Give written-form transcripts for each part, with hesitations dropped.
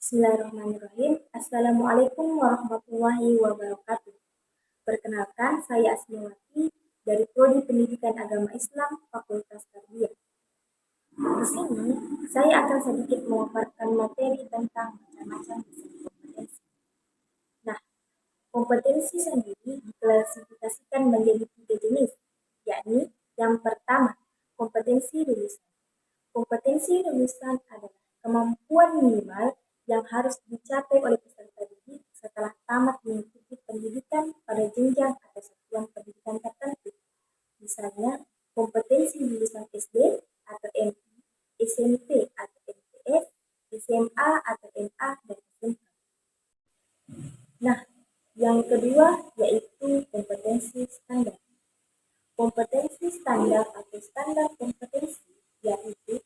Bismillahirrahmanirrahim. Assalamualaikum warahmatullahi wabarakatuh. Perkenalkan, saya Asmiwati dari Prodi Pendidikan Agama Islam Fakultas Tarbiyah. Di sini, saya akan sedikit memaparkan materi tentang macam-macam kompetensi. Nah, kompetensi sendiri diklasifikasikan menjadi 3 jenis, yakni yang pertama, kompetensi lulusan. Kompetensi lulusan adalah kemampuan minimal yang harus dicapai oleh peserta didik setelah tamat mengikuti pendidikan pada jenjang atau satuan pendidikan tertentu. Misalnya, kompetensi lulusan SD atau MI, SMP atau MTS, SMA atau MA, dan SMK. Nah, yang kedua yaitu kompetensi standar. Kompetensi standar atau standar kompetensi yaitu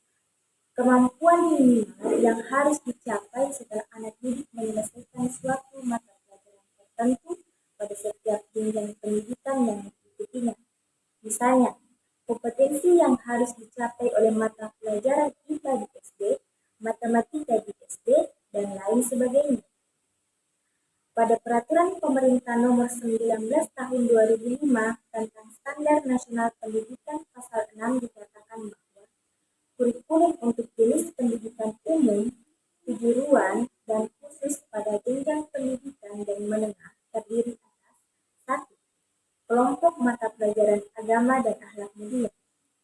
kemampuan minimal yang harus dicapai setelah anak didik menyelesaikan suatu mata pelajaran tertentu pada setiap jenjang pendidikan yang diikutinya. Misalnya, kompetensi yang harus dicapai oleh mata pelajaran IPA di SD, matematika di SD, dan lain sebagainya. Pada Peraturan Pemerintah Nomor 19 Tahun 2005 tentang Standar Nasional Pendidikan Pasal 6 dikatakan bahwa kurikulum untuk jenis pendidikan umum, kejuruan, dan khusus pada jenjang pendidikan dan menengah terdiri atas 1. Kelompok mata pelajaran agama dan akhlak mulia.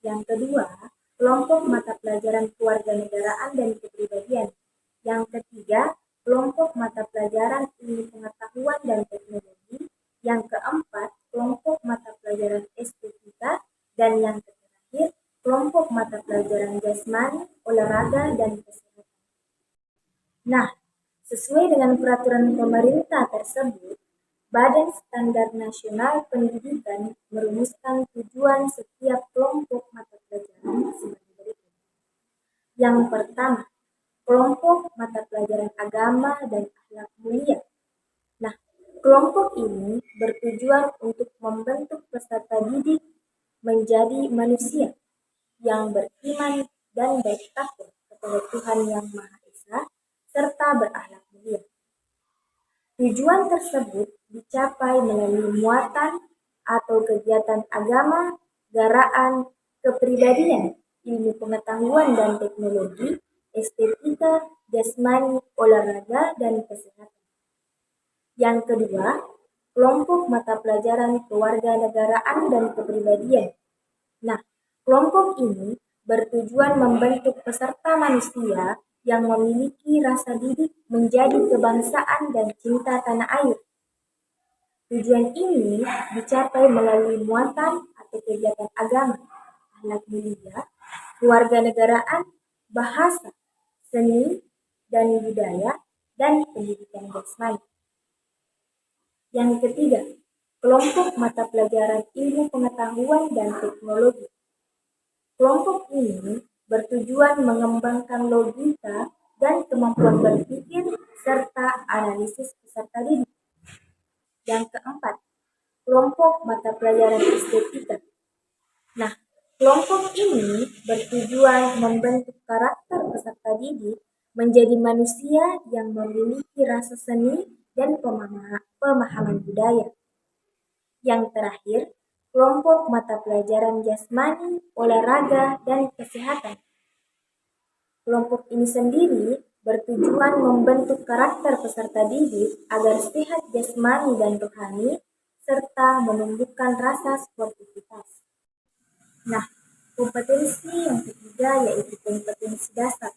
Yang kedua, kelompok mata pelajaran kewarganegaraan dan kepribadian. Yang ketiga, kelompok mata pelajaran ilmu pengetahuan dan teknologi. Yang keempat, kelompok mata pelajaran estetika. Dan yang terakhir, kelompok mata pelajaran jasmani, olahraga, dan kesehatan. Nah, sesuai dengan peraturan pemerintah tersebut, Badan Standar Nasional Pendidikan merumuskan tujuan setiap kelompok mata pelajaran sebagai berikut. Yang pertama, kelompok mata pelajaran agama dan akhlak mulia. Nah, kelompok ini bertujuan untuk membentuk peserta didik menjadi manusia yang beriman dan baik takwa kepada Tuhan Yang Maha Esa serta berakhlak mulia. Tujuan tersebut dicapai melalui muatan atau kegiatan agama, garaan, kepribadian, ilmu pengetahuan dan teknologi, estetika, jasmani, olahraga, dan kesehatan. Yang kedua, kelompok mata pelajaran kewarganegaraan dan kepribadian. Nah, kelompok ini bertujuan membentuk peserta manusia yang memiliki rasa didik menjadi kebangsaan dan cinta tanah air. Tujuan ini dicapai melalui muatan atau kegiatan agama, akhlak mulia, kewarganegaraan, bahasa, seni, dan budaya, dan pendidikan jasmani. Yang ketiga, kelompok mata pelajaran ilmu pengetahuan dan teknologi. Kelompok ini bertujuan mengembangkan logika dan kemampuan berpikir serta analisis peserta didik. Yang keempat, kelompok mata pelajaran estetika. Nah, kelompok ini bertujuan membentuk karakter peserta didik menjadi manusia yang memiliki rasa seni dan pemahaman budaya. Yang terakhir, kelompok mata pelajaran jasmani, olahraga, dan kesehatan. Kelompok ini sendiri bertujuan membentuk karakter peserta didik agar sehat jasmani dan rohani, serta menumbuhkan rasa sportivitas. Nah, kompetensi yang ketiga yaitu kompetensi dasar.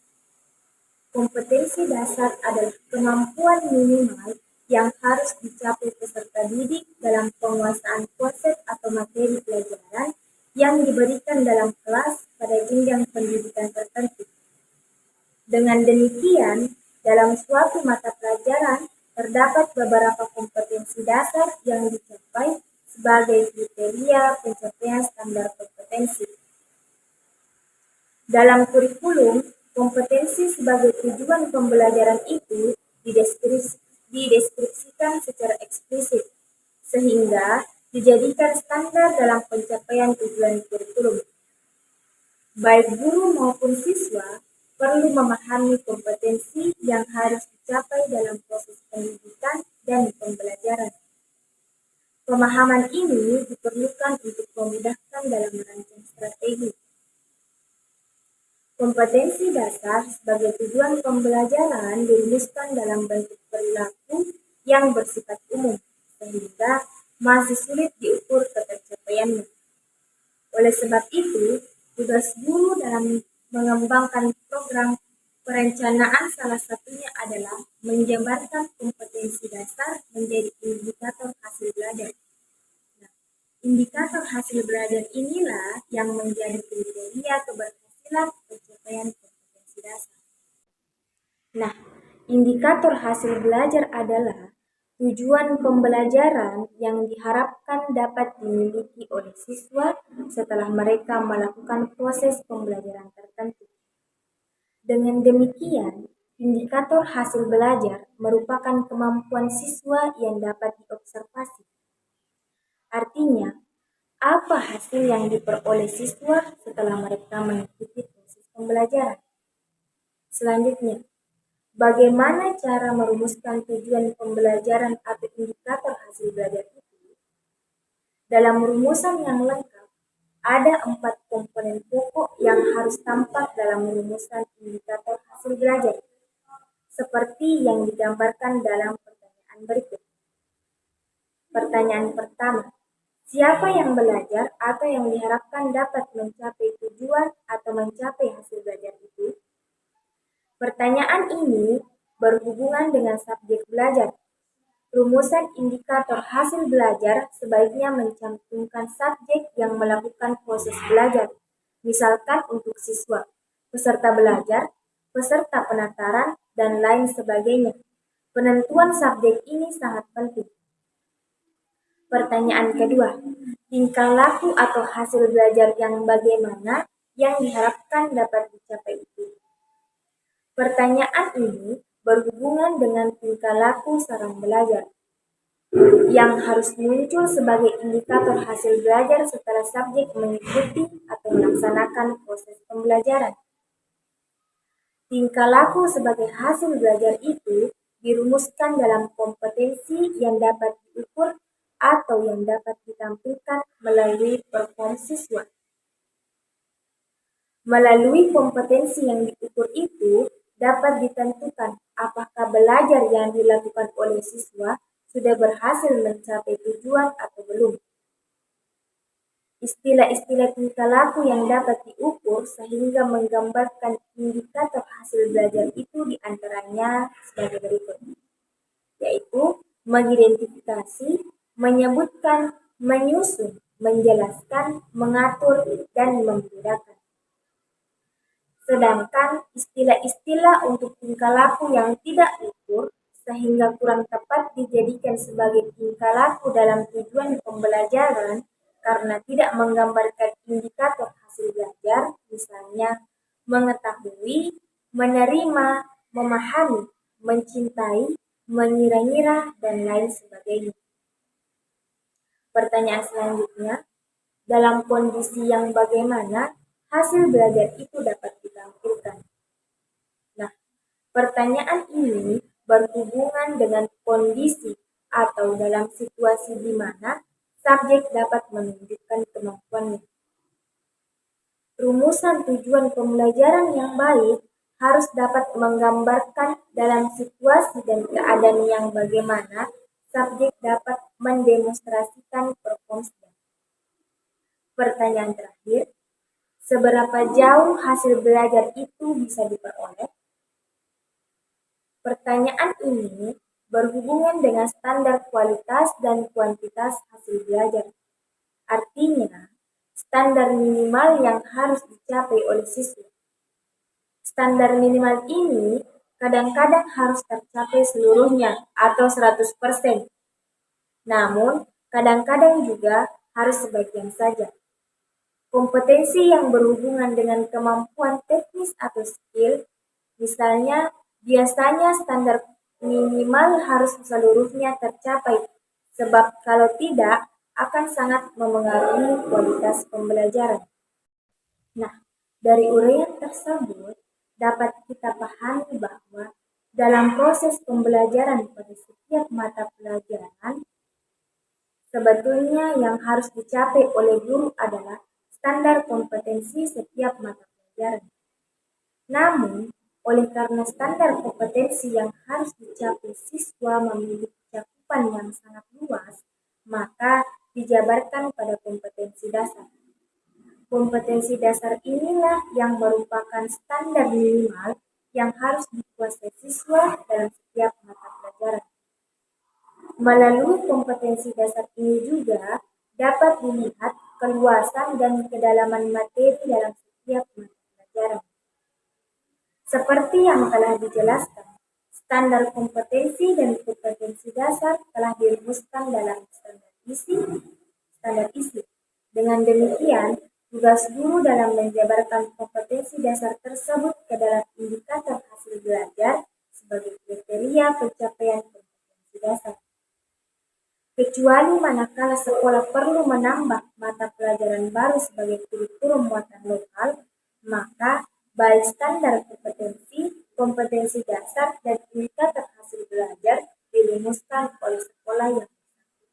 Kompetensi dasar adalah kemampuan minimal yang harus dicapai peserta didik dalam penguasaan konsep atau materi pelajaran yang diberikan dalam kelas pada jenjang pendidikan tertentu. Dengan demikian, dalam suatu mata pelajaran terdapat beberapa kompetensi dasar yang dicapai sebagai kriteria pencapaian standar kompetensi. Dalam kurikulum, kompetensi sebagai tujuan pembelajaran itu dideskripsikan secara eksplisit, sehingga dijadikan standar dalam pencapaian tujuan kurikulum. Baik guru maupun siswa perlu memahami kompetensi yang harus dicapai dalam proses pendidikan dan pembelajaran. Pemahaman ini diperlukan untuk memudahkan dalam merancang strategi. Kompetensi dasar sebagai tujuan pembelajaran dirumuskan dalam bentuk perilaku yang bersifat umum, sehingga masih sulit diukur ketercapaiannya. Oleh sebab itu, tugas guru dalam mengembangkan program perencanaan salah satunya adalah menjabarkan kompetensi dasar menjadi indikator hasil belajar. Nah, indikator hasil belajar inilah yang menjadi kriteria keberhasilan pencapaian kompetensi dasar. Nah, indikator hasil belajar adalah tujuan pembelajaran yang diharapkan dapat dimiliki oleh siswa setelah mereka melakukan proses pembelajaran tertentu. Dengan demikian, indikator hasil belajar merupakan kemampuan siswa yang dapat diobservasi. Artinya, apa hasil yang diperoleh siswa setelah mereka mengikuti proses pembelajaran? Selanjutnya, bagaimana cara merumuskan tujuan pembelajaran atau indikator hasil belajar itu? Dalam rumusan yang lengkap, ada 4 komponen pokok yang harus tampak dalam rumusan indikator hasil belajar, seperti yang digambarkan dalam pertanyaan berikut. Pertanyaan pertama, siapa yang belajar atau yang diharapkan dapat mencapai tujuan atau mencapai hasil belajar itu? Pertanyaan ini berhubungan dengan subjek belajar. Rumusan indikator hasil belajar sebaiknya mencantumkan subjek yang melakukan proses belajar, misalkan untuk siswa, peserta belajar, peserta penataran, dan lain sebagainya. Penentuan subjek ini sangat penting. Pertanyaan kedua, tingkah laku atau hasil belajar yang bagaimana yang diharapkan dapat dicapai itu? Pertanyaan ini berhubungan dengan tingkah laku sarang belajar yang harus muncul sebagai indikator hasil belajar setelah subjek mengikuti atau melaksanakan proses pembelajaran. Tingkah laku sebagai hasil belajar itu dirumuskan dalam kompetensi yang dapat diukur atau yang dapat ditampilkan melalui perform siswa. Melalui kompetensi yang diukur itu dapat ditentukan apakah belajar yang dilakukan oleh siswa sudah berhasil mencapai tujuan atau belum. Istilah-istilah tingkah laku yang dapat diukur sehingga menggambarkan indikator hasil belajar itu diantaranya sebagai berikut, yaitu mengidentifikasi, menyebutkan, menyusun, menjelaskan, mengatur, dan membedakan. Sedangkan istilah-istilah untuk tingkah laku yang tidak ukur sehingga kurang tepat dijadikan sebagai tingkah laku dalam tujuan pembelajaran karena tidak menggambarkan indikator hasil belajar, misalnya mengetahui, menerima, memahami, mencintai, mengira-ngira, dan lain sebagainya. Pertanyaan selanjutnya, dalam kondisi yang bagaimana hasil belajar itu dapat ditampilkan? Nah, pertanyaan ini berhubungan dengan kondisi atau dalam situasi di mana subjek dapat menunjukkan kemampuannya. Rumusan tujuan pembelajaran yang baik harus dapat menggambarkan dalam situasi dan keadaan yang bagaimana subjek dapat mendemonstrasikan performanya. Pertanyaan terakhir, seberapa jauh hasil belajar itu bisa diperoleh? Pertanyaan ini berhubungan dengan standar kualitas dan kuantitas hasil belajar. Artinya, standar minimal yang harus dicapai oleh siswa. Standar minimal ini kadang-kadang harus tercapai seluruhnya atau 100%. Namun, kadang-kadang juga harus sebagian saja. Kompetensi yang berhubungan dengan kemampuan teknis atau skill, misalnya biasanya standar minimal harus seluruhnya tercapai, sebab kalau tidak akan sangat memengaruhi kualitas pembelajaran. Nah, dari uraian tersebut dapat kita pahami bahwa dalam proses pembelajaran pada setiap mata pelajaran, sebetulnya yang harus dicapai oleh guru adalah standar kompetensi setiap mata pelajaran. Namun, oleh karena standar kompetensi yang harus dicapai siswa memiliki cakupan yang sangat luas, maka dijabarkan pada kompetensi dasar. Kompetensi dasar inilah yang merupakan standar minimal yang harus dikuasai siswa dalam setiap mata pelajaran. Melalui kompetensi dasar ini juga dapat dilihat keluasan dan kedalaman materi dalam setiap mata pelajaran. Seperti yang telah dijelaskan, standar kompetensi dan kompetensi dasar telah dirumuskan dalam standar isi. Dengan demikian, tugas guru dalam menjabarkan kompetensi dasar tersebut ke dalam indikator hasil belajar sebagai kriteria pencapaian kompetensi dasar. Kecuali manakala sekolah perlu menambah mata pelajaran baru sebagai kurikulum muatan lokal, maka baik standar kompetensi dasar, dan indikator hasil belajar dirumuskan oleh sekolah yang bersangkutan.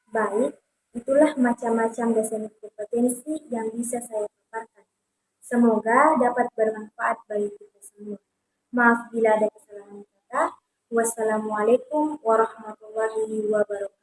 Baik, itulah macam-macam desain kompetensi yang bisa saya paparkan. Semoga dapat bermanfaat bagi kita semua. Maaf bila ada kesalahan kata. Wassalamualaikum warahmatullahi wabarakatuh.